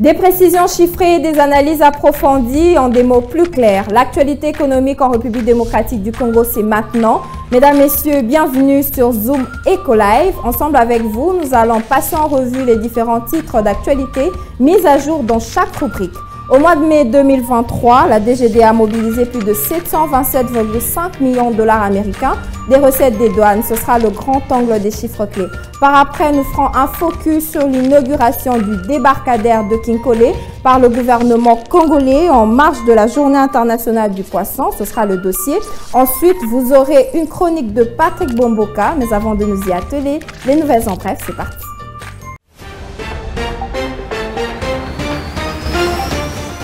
Des précisions chiffrées, des analyses approfondies en des mots plus clairs. L'actualité économique en République démocratique du Congo, c'est maintenant. Mesdames, Messieurs, bienvenue sur Zoom EcoLive. Ensemble avec vous, nous allons passer en revue les différents titres d'actualité mis à jour dans chaque rubrique. Au mois de mai 2023, la DGDA a mobilisé plus de 727,5 millions de dollars américains des recettes des douanes. Ce sera le grand angle des chiffres clés. Par après, nous ferons un focus sur l'inauguration du débarcadère de Kinkole par le gouvernement congolais en marge de la Journée internationale du poisson. Ce sera le dossier. Ensuite, vous aurez une chronique de Patrick Bomboka. Mais avant de nous y atteler, les nouvelles en bref, c'est parti.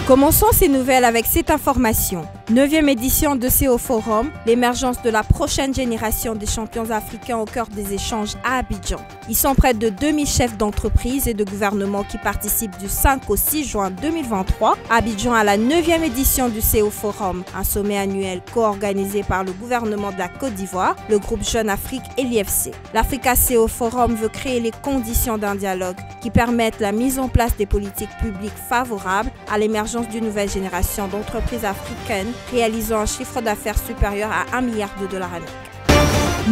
Commençons ces nouvelles avec cette information. 9e édition de CO Forum, l'émergence de la prochaine génération des champions africains au cœur des échanges à Abidjan. Ils sont près de 2000 chefs d'entreprise et de gouvernement qui participent du 5 au 6 juin 2023 à Abidjan à la 9e édition du CO Forum, un sommet annuel co-organisé par le gouvernement de la Côte d'Ivoire, le groupe Jeune Afrique et l'IFC. L'Africa CO Forum veut créer les conditions d'un dialogue qui permettent la mise en place des politiques publiques favorables à l'émergence d'une nouvelle génération d'entreprises africaines réalisant un chiffre d'affaires supérieur à 1 milliard de dollars américains.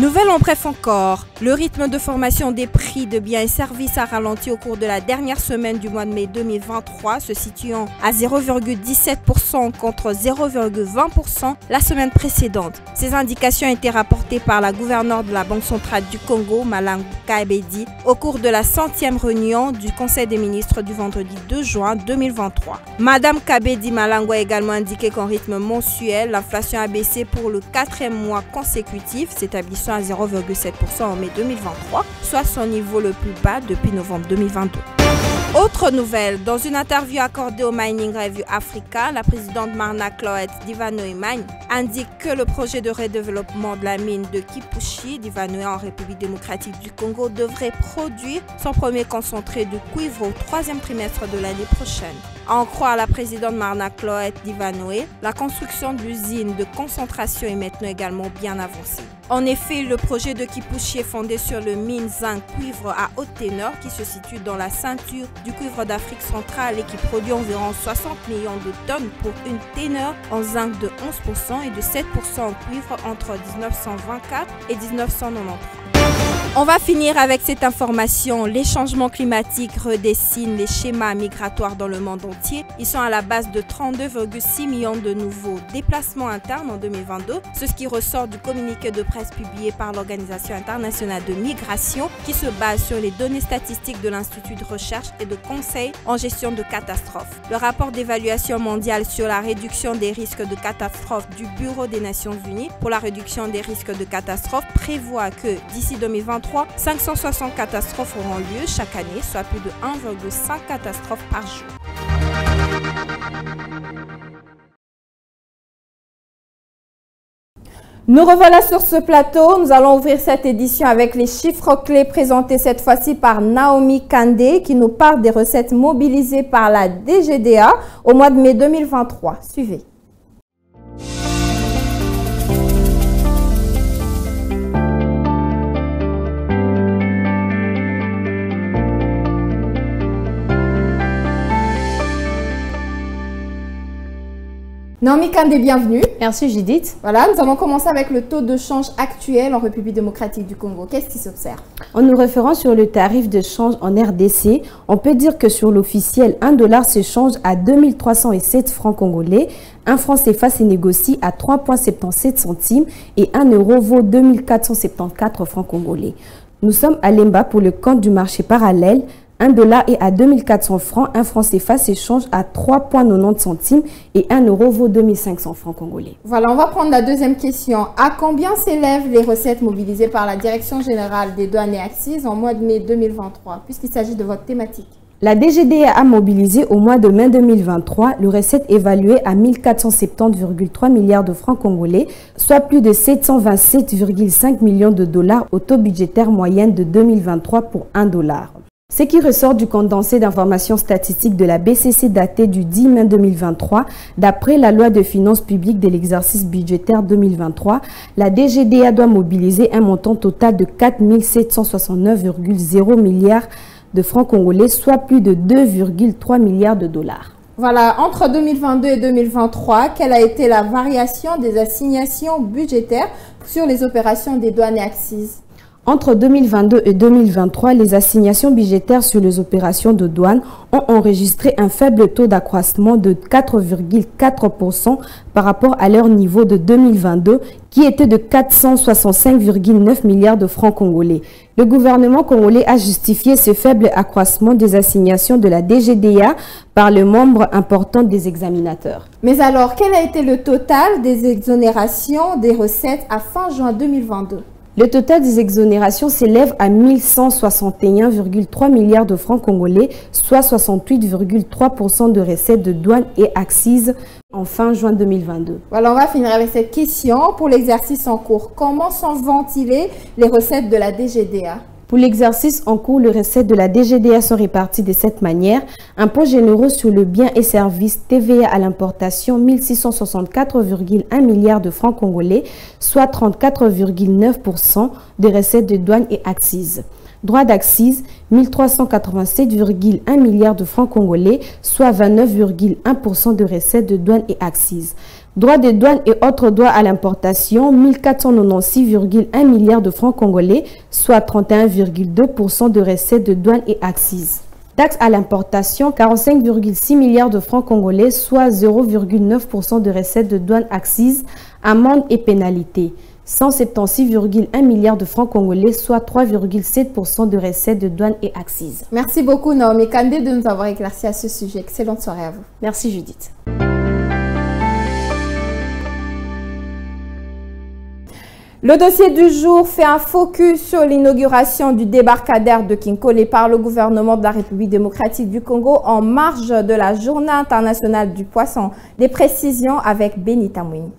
Nouvelle en bref encore, le rythme de formation des prix de biens et services a ralenti au cours de la dernière semaine du mois de mai 2023, se situant à 0,17% contre 0,20% la semaine précédente. Ces indications ont été rapportées par la gouverneure de la Banque centrale du Congo, Malangwa Kabedi, au cours de la 100e réunion du Conseil des ministres du vendredi 2 juin 2023. Madame Kabedi Malangwa a également indiqué qu'en rythme mensuel, l'inflation a baissé pour le 4e mois consécutif, s'établissant à 0,7% en mai 2023, soit son niveau le plus bas depuis novembre 2022. Autre nouvelle, dans une interview accordée au Mining Review Africa, la présidente Marna Cloete Divanoe-Magne indique que le projet de redéveloppement de la mine de Kipushi, Divanoe en République démocratique du Congo, devrait produire son premier concentré de cuivre au 3e trimestre de l'année prochaine. À en croire la présidente Marna Cloete Divanoe, la construction de l'usine de concentration est maintenant également bien avancée. En effet, le projet de Kipushi est fondé sur le mine zinc cuivre à haute teneur qui se situe dans la ceinture du cuivre d'Afrique centrale et qui produit environ 60 millions de tonnes pour une teneur en zinc de 11% et de 7% en cuivre entre 1924 et 1993. On va finir avec cette information. Les changements climatiques redessinent les schémas migratoires dans le monde entier. Ils sont à la base de 32,6 millions de nouveaux déplacements internes en 2022. C'est ce qui ressort du communiqué de presse publié par l'Organisation internationale de migration qui se base sur les données statistiques de l'Institut de recherche et de conseil en gestion de catastrophes. Le rapport d'évaluation mondiale sur la réduction des risques de catastrophes du Bureau des Nations Unies pour la réduction des risques de catastrophes prévoit que d'ici 2023, 560 catastrophes auront lieu chaque année, soit plus de 1,5 catastrophes par jour. Nous revoilà sur ce plateau. Nous allons ouvrir cette édition avec les chiffres clés présentés cette fois-ci par Naomi Kandé qui nous parle des recettes mobilisées par la DGDA au mois de mai 2023. Suivez. Naomi Kandé, bienvenue. Merci Judith. Voilà, nous allons commencer avec le taux de change actuel en République démocratique du Congo. Qu'est-ce qui s'observe? En nous référant sur le tarif de change en RDC, on peut dire que sur l'officiel, 1 dollar se change à 2307 francs congolais, 1 franc CFA se négocie à 3,77 centimes et 1 euro vaut 2474 francs congolais. Nous sommes à Lemba pour le compte du marché parallèle. 1 dollar est à 2400 francs, 1 franc CFA s'échange à 3,90 centimes et 1 euro vaut 2500 francs congolais. Voilà, on va prendre la deuxième question. À combien s'élèvent les recettes mobilisées par la Direction générale des douanes et accises en mois de mai 2023, puisqu'il s'agit de votre thématique? La DGDA a mobilisé au mois de mai 2023 le recette évalué à 1470,3 milliards de francs congolais, soit plus de 727,5 millions de dollars au taux budgétaire moyen de 2023 pour 1 dollar. Ce qui ressort du condensé d'informations statistiques de la BCC daté du 10 mai 2023, d'après la loi de finances publiques de l'exercice budgétaire 2023, la DGDA doit mobiliser un montant total de 4 769,0 milliards de francs congolais, soit plus de 2,3 milliards de dollars. Voilà, entre 2022 et 2023, quelle a été la variation des assignations budgétaires sur les opérations des douanes et accises? Entre 2022 et 2023, les assignations budgétaires sur les opérations de douane ont enregistré un faible taux d'accroissement de 4,4% par rapport à leur niveau de 2022, qui était de 465,9 milliards de francs congolais. Le gouvernement congolais a justifié ce faible accroissement des assignations de la DGDA par le nombre important des examinateurs. Mais alors, quel a été le total des exonérations des recettes à fin juin 2022? Le total des exonérations s'élève à 1161,3 milliards de francs congolais, soit 68,3% de recettes de douane et accises en fin juin 2022. Voilà, on va finir avec cette question. Pour l'exercice en cours, comment sont ventilées les recettes de la DGDA? Pour l'exercice en cours, les recettes de la DGDA sont réparties de cette manière. Impôts généraux sur le bien et services, TVA à l'importation, 1664,1 milliards de francs congolais, soit 34,9% des recettes de douane et accises. Droits d'accise, 1387,1 milliards de francs congolais, soit 29,1% de recettes de douane et accises. Droits de douane et autres droits à l'importation, 1496,1 milliards de francs congolais, soit 31,2% de recettes de douane et accises. Taxes à l'importation, 45,6 milliards de francs congolais, soit 0,9% de recettes de douane accises, amendes et pénalités. 176,1 milliards de francs congolais, soit 3,7% de recettes de douane et accises. Merci beaucoup Naomi Kandé de nous avoir éclairci à ce sujet. Excellente soirée à vous. Merci Judith. Le dossier du jour fait un focus sur l'inauguration du débarcadère de Kinkole par le gouvernement de la République démocratique du Congo en marge de la Journée internationale du poisson. Des précisions avec Benita Mouini.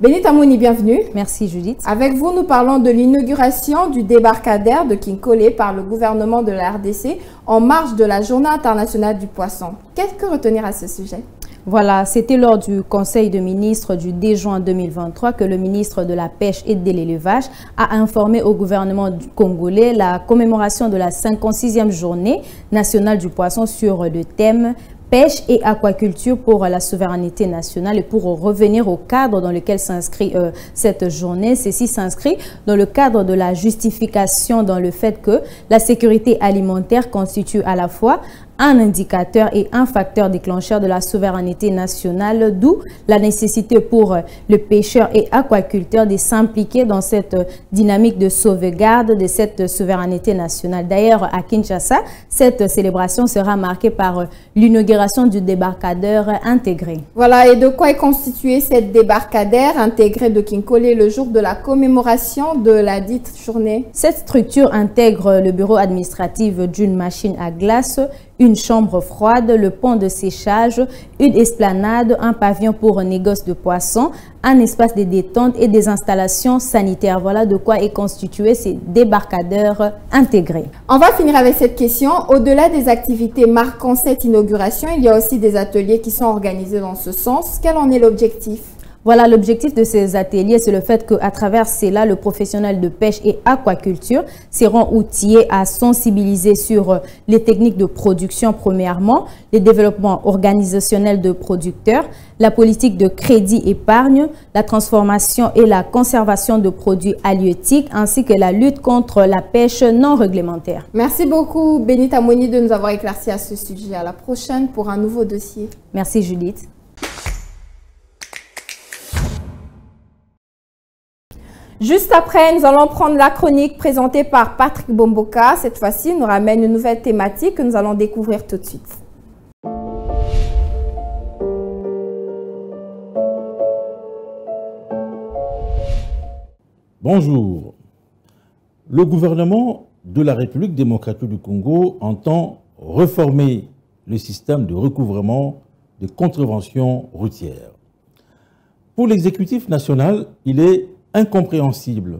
Benita Mouini, bienvenue. Merci Judith. Avec vous, nous parlons de l'inauguration du débarcadère de Kinkole par le gouvernement de la RDC en marge de la Journée internationale du poisson. Qu'est-ce que retenir à ce sujet? Voilà, c'était lors du Conseil de ministres du 10 juin 2023 que le ministre de la Pêche et de l'Élevage a informé au gouvernement congolais la commémoration de la 56e journée nationale du poisson sur le thème pêche et aquaculture pour la souveraineté nationale. Et pour revenir au cadre dans lequel s'inscrit cette journée, ceci s'inscrit dans le cadre de la justification dans le fait que la sécurité alimentaire constitue à la fois un indicateur et un facteur déclencheur de la souveraineté nationale, d'où la nécessité pour le pêcheur et aquaculteur de s'impliquer dans cette dynamique de sauvegarde de cette souveraineté nationale. D'ailleurs, à Kinshasa, cette célébration sera marquée par l'inauguration du débarcadère intégré. Voilà, et de quoi est constitué cette débarcadère intégré de Kinkole le jour de la commémoration de la dite journée? Cette structure intègre le bureau administratif d'une machine à glace, une chambre froide, le pont de séchage, une esplanade, un pavillon pour négoce de poissons, un espace de détente et des installations sanitaires. Voilà de quoi est constitué ces débarcadères intégrés. On va finir avec cette question. Au-delà des activités marquant cette inauguration, il y a aussi des ateliers qui sont organisés dans ce sens. Quel en est l'objectif? Voilà, l'objectif de ces ateliers, c'est le fait qu'à travers cela, le professionnel de pêche et aquaculture seront outillés à sensibiliser sur les techniques de production premièrement, les développements organisationnels de producteurs, la politique de crédit-épargne, la transformation et la conservation de produits halieutiques, ainsi que la lutte contre la pêche non réglementaire. Merci beaucoup, Benita Mouini, de nous avoir éclairci à ce sujet. À la prochaine pour un nouveau dossier. Merci, Judith. Juste après, nous allons prendre la chronique présentée par Patrick Bomboka. Cette fois-ci, nous ramène une nouvelle thématique que nous allons découvrir tout de suite. Bonjour. Le gouvernement de la République démocratique du Congo entend réformer le système de recouvrement des contraventions routières. Pour l'exécutif national, il est incompréhensible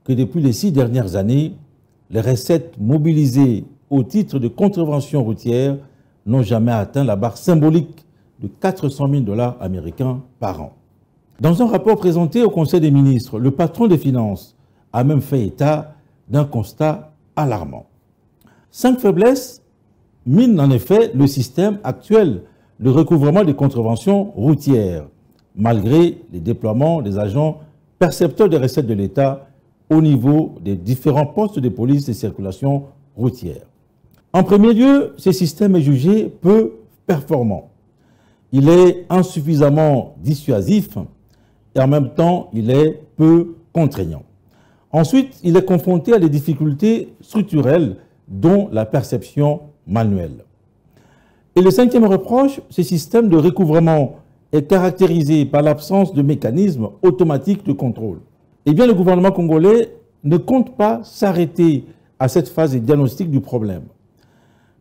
que depuis les 6 dernières années, les recettes mobilisées au titre de contraventions routières n'ont jamais atteint la barre symbolique de 400 000 $ américains par an. Dans un rapport présenté au Conseil des ministres, le patron des finances a même fait état d'un constat alarmant. 5 faiblesses minent en effet le système actuel de recouvrement des contraventions routières, malgré les déploiements des agents percepteurs des recettes de l'État au niveau des différents postes de police de circulation routière. En premier lieu, ce système est jugé peu performant. Il est insuffisamment dissuasif et en même temps, il est peu contraignant. Ensuite, il est confronté à des difficultés structurelles, dont la perception manuelle. Et le 5e reproche, ce système de recouvrement est caractérisé par l'absence de mécanismes automatiques de contrôle. Eh bien, le gouvernement congolais ne compte pas s'arrêter à cette phase de diagnostic du problème.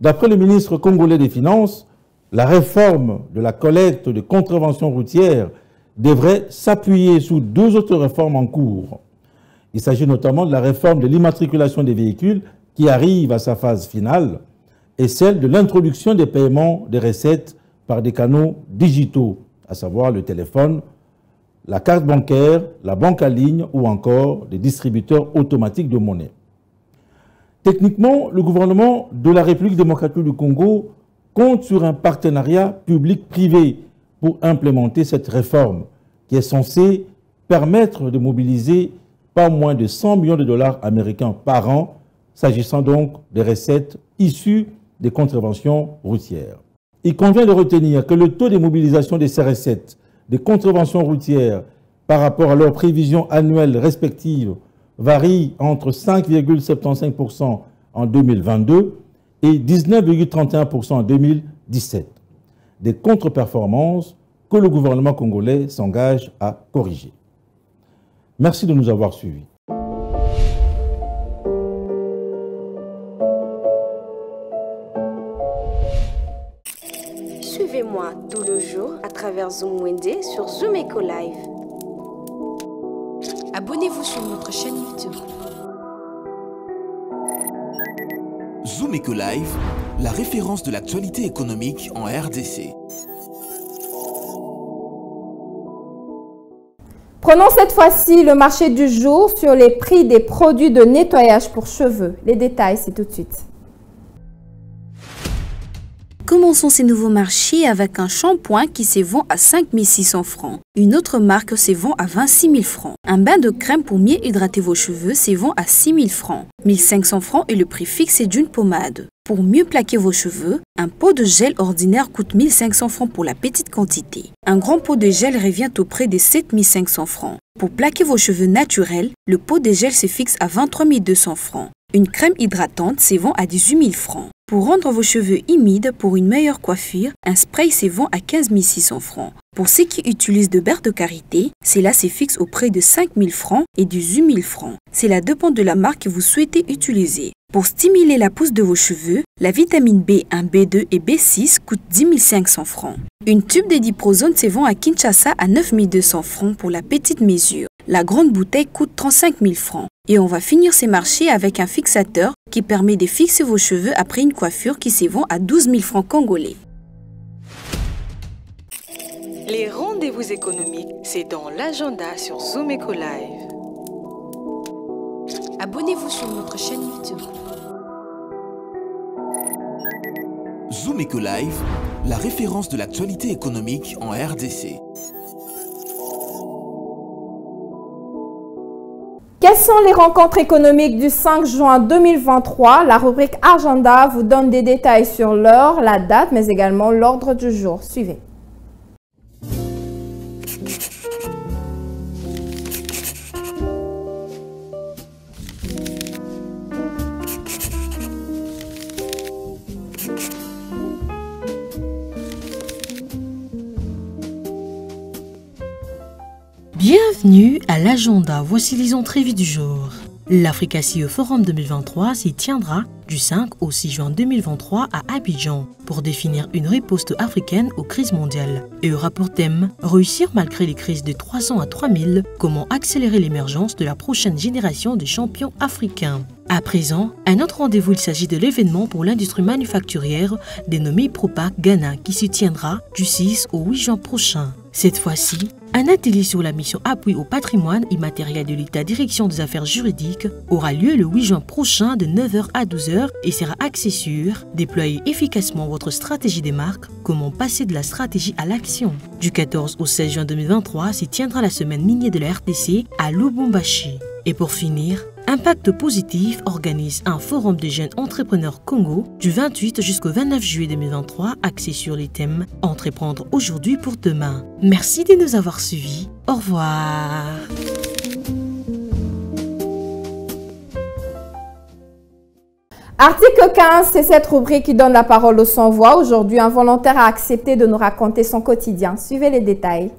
D'après le ministre congolais des Finances, la réforme de la collecte de contraventions routières devrait s'appuyer sur 2 autres réformes en cours. Il s'agit notamment de la réforme de l'immatriculation des véhicules qui arrive à sa phase finale et celle de l'introduction des paiements des recettes par des canaux digitaux, à savoir le téléphone, la carte bancaire, la banque en ligne ou encore des distributeurs automatiques de monnaie. Techniquement, le gouvernement de la République démocratique du Congo compte sur un partenariat public-privé pour implémenter cette réforme qui est censée permettre de mobiliser pas moins de 100 millions de $ américains par an, s'agissant donc des recettes issues des contraventions routières. Il convient de retenir que le taux de mobilisation de ces recettes des contraventions routières par rapport à leurs prévisions annuelles respectives varie entre 5,75% en 2022 et 19,31% en 2017. Des contre-performances que le gouvernement congolais s'engage à corriger. Merci de nous avoir suivis. Suivez-moi tout le jour à travers Zoom Wende sur Zoom Eco Live. Abonnez-vous sur notre chaîne YouTube. Zoom Eco Live, la référence de l'actualité économique en RDC. Prenons cette fois-ci le marché du jour sur les prix des produits de nettoyage pour cheveux. Les détails, c'est tout de suite. Commençons ces nouveaux marchés avec un shampoing qui se vend à 5 600 francs. Une autre marque se vend à 26 000 francs. Un bain de crème pour mieux hydrater vos cheveux se vend à 6 000 francs. 1 500 francs est le prix fixe d'une pommade. Pour mieux plaquer vos cheveux, un pot de gel ordinaire coûte 1 500 francs pour la petite quantité. Un grand pot de gel revient au prix de 7 500 francs. Pour plaquer vos cheveux naturels, le pot de gel se fixe à 23 200 francs. Une crème hydratante se vend à 18 000 francs. Pour rendre vos cheveux humides pour une meilleure coiffure, un spray se vend à 15 600 francs. Pour ceux qui utilisent de beurre de karité, cela se fixe au prix de 5 000 francs et 18 000 francs. Cela dépend de la marque que vous souhaitez utiliser. Pour stimuler la pousse de vos cheveux, la vitamine B1, B2 et B6 coûte 10 500 francs. Une tube de diprozone se vend à Kinshasa à 9 200 francs pour la petite mesure. La grande bouteille coûte 35 000 francs. Et on va finir ces marchés avec un fixateur qui permet de fixer vos cheveux après une coiffure qui se vend à 12 000 francs congolais. Les rendez-vous économiques, c'est dans l'agenda sur Zoom Eco Live. Abonnez-vous sur notre chaîne YouTube. Zoom Eco Live, la référence de l'actualité économique en RDC. Quelles sont les rencontres économiques du 5 juin 2023? La rubrique Agenda vous donne des détails sur l'heure, la date, mais également l'ordre du jour. Suivez. Bienvenue à l'agenda, voici les entrées du jour. L'Africa CE Forum 2023 s'y tiendra du 5 au 6 juin 2023 à Abidjan pour définir une riposte africaine aux crises mondiales et aura pour thème « Réussir malgré les crises de 300 à 3000, comment accélérer l'émergence de la prochaine génération de champions africains ». À présent, un autre rendez-vous, il s'agit de l'événement pour l'industrie manufacturière dénommé Propac Ghana qui se tiendra du 6 au 8 juin prochain. Cette fois-ci, un atelier sur la mission appui au patrimoine immatériel de l'État Direction des affaires juridiques aura lieu le 8 juin prochain de 9h à 12h et sera axé sur déployer efficacement votre stratégie des marques, comment passer de la stratégie à l'action. Du 14 au 16 juin 2023 s'y tiendra la semaine minière de la RDC à Lubumbashi. Et pour finir, Impact Positif organise un forum de jeunes entrepreneurs Congo du 28 jusqu'au 29 juillet 2023 axé sur les thèmes « Entreprendre aujourd'hui pour demain ». Merci de nous avoir suivis. Au revoir. Article 15, c'est cette rubrique qui donne la parole aux sans-voix. Aujourd'hui, un volontaire a accepté de nous raconter son quotidien. Suivez les détails.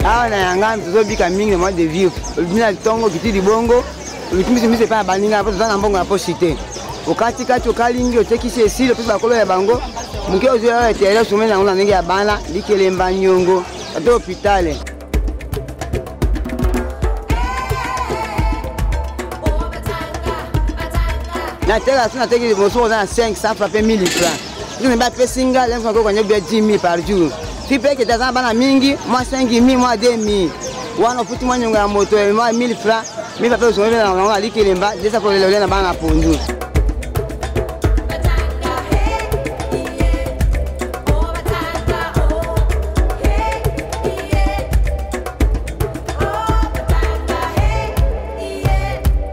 awa na yanga tozobika mingi na mois de vivre olibina litongo kiti libongo olitumbisi epai ya baninga po toza na mbongo ya posi te okatikati okalingi otekisi esili opesi bakolo ya bango moke ozoya etere somene yango na ndenge ya bana likelemba nyongo ate hopitale nateka so nateki mosuku oza na 500 francs pe 1000 francs soki bapesi nga lenakokanya bia 10 000 par jour fipeke taza bana mingi mwa 5 000 mwa 2 000 wana ofuti mwa nyongo ya moto mwa 1000 francs mi pape osomele na ngo alikelemba desa ko lelo na bana pondu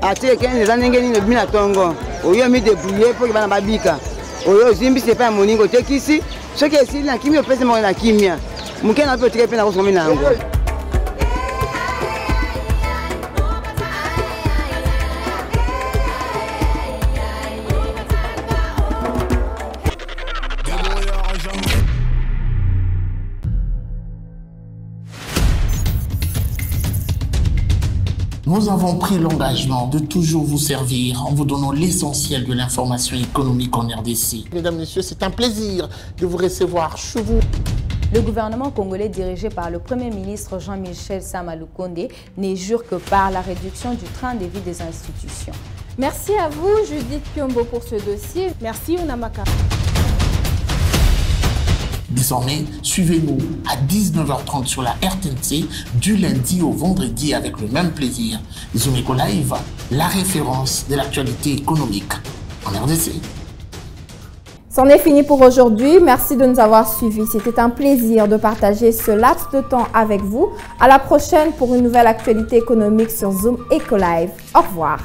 ate 15 ans ndenge nini bina tongo oyo mi débrouiller pour que bana babika oyo zimbi c'est pas moningo tekisi soki esili na kimia opesi moko na kimia moke na mpe otike mpe na kosomi na yango Nous avons pris l'engagement de toujours vous servir en vous donnant l'essentiel de l'information économique en RDC. Mesdames, Messieurs, c'est un plaisir de vous recevoir chez vous. Le gouvernement congolais dirigé par le Premier ministre Jean-Michel Sama Lukonde n'est jure que par la réduction du train de vie des institutions. Merci à vous, Judith Piombo, pour ce dossier. Merci, Unamaka. Désormais, suivez-nous à 19h30 sur la RTNC du lundi au vendredi avec le même plaisir. Zomeko Live, la référence de l'actualité économique en RDC. C'en est fini pour aujourd'hui. Merci de nous avoir suivis. C'était un plaisir de partager ce laps de temps avec vous. À la prochaine pour une nouvelle actualité économique sur Zoom Eco Live. Au revoir.